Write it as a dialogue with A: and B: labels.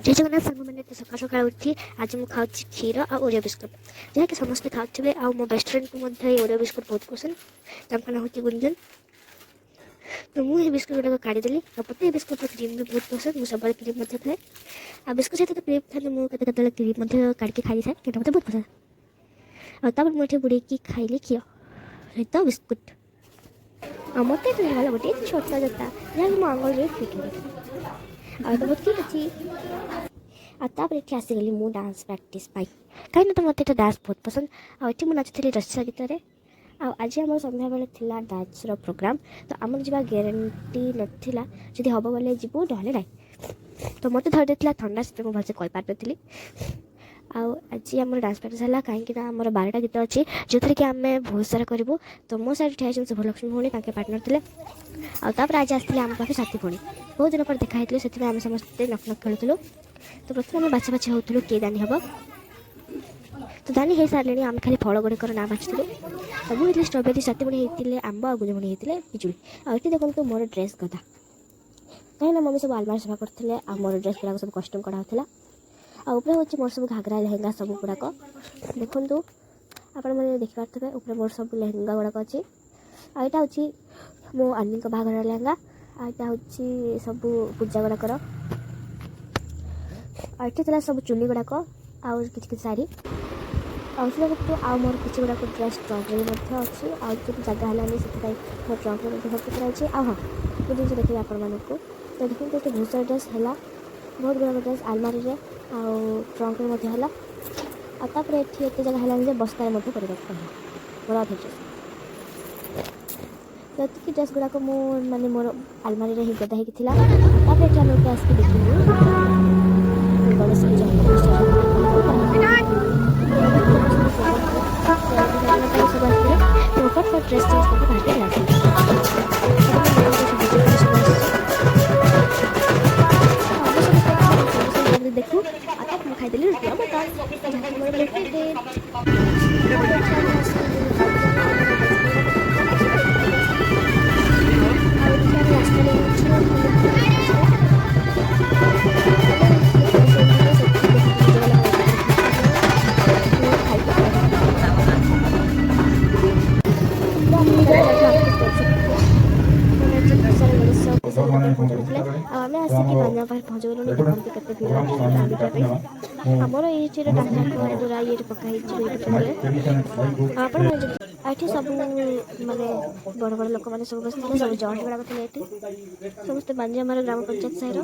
A: जय जगन्नाथ सार मैंने सका सका उठी आज मुझे खाऊँ क्षीर आ ओरियो बिस्कुट जहाँकि समस्ते खाऊे आ मो बेस्ट फ्रेंड को ओरियो बिस्कुट बहुत पसंद तार ना हूँ गुंजन। तो मुझे बिस्कुट गुड़ाक काढ़ीदेली और मत बिस्कुट क्रीम भी बहुत पसंद मुझे सब क्रीम खाए आ बिस्कुट सहित तो क्रीम खाते मुझे क्रीम काढ़ी खाई थाए कि मतलब बहुत पसंद और मुझे बुड़े खाइली क्षीर सहित बिस्कुट और मत गला गोटे छोट जोता जहाँ मो आंगुल फिट और तो बहुत ठीक अच्छी आतापर ये आसीगली मु डांस प्रैक्टिस कहीं तो मत डांस बहुत पसंद आठ मुझे नाचुली रसा गीत आज आम सन्ध्या बेले थिला डांसर प्रोग्राम तो आमर जा ग्यारंटी नाला जदि हम बोले जीवु ना ना तो मत धरी देता थंडा से मुझे भलसे कही पार नी आज आम डांस प्रैक्टिस है कहीं आम 12टा गीत अच्छी जो थी कि आम बहुत सारा करूँ तो मो साइड ठिया शुभलक्ष्मी भौणी पार्टनर थे आपर आज आसते आम पाखे साथी भौणी बहुत दिन पर देखा से आम समस्ते नक नक खेलुलु तो प्रथम आम बाछा बाछी होलु किए दानी हम तो दानी हो सारे आम खाली फल गुड़िकर ना बाछुलु मुझे स्ट्रबेरी साथी भौणी होते आंब आ गुज भौणी होते पिजुड़ी आठी देखो मोर ड्रेस गदा कहीं मम्मी सब आलमारी सफा करते मोर ड्रेस गुड़ाक सब कस्टम कराला आउे हूँ मोर सब घाघरा लेहेंगा सब गुड़ाक देखु आपण मैंने देखिपे ऊपर मोर सब लेहेंगा गुड़ाक अच्छी आईटा हूँ मो आनी बाहाघर लेहेंगा आईटा हूँ सब पूजा गुड़ाकर आठी था सब चुनी गुड़ाक आउ कि शाढ़ी आउट आउ मोर किसी गुड़ाक ड्रेस ट्रंक अच्छी आउ जगह है से मो ट्रंक भर्ती कराई हाँ मुझे देखिए आपण मानक तो देखते ये बहुत सारा ड्रेस है बहुत गुड़ाक ड्रेस आलमारी में आउ ट्रंक है आतापर ये जगह है बस्तार कर मोर अधे ड्रेस तो ड्रेस गुड़ाक माने मोर आलमारी में ही गदा होता आम आसिक देखिए गणेश पूजा ड्रेस देखू आता खाईदेली रुटी आम आसिक बाजा पहुँचगलु देखते केते भीड़ आमर ये द्वारा ये पकाई ये सब माने बड़ बड़ लोक मैंने सब बस सब जॉइंट गुड़ाक थे समस्त बांजी ग्राम पंचायत साहिर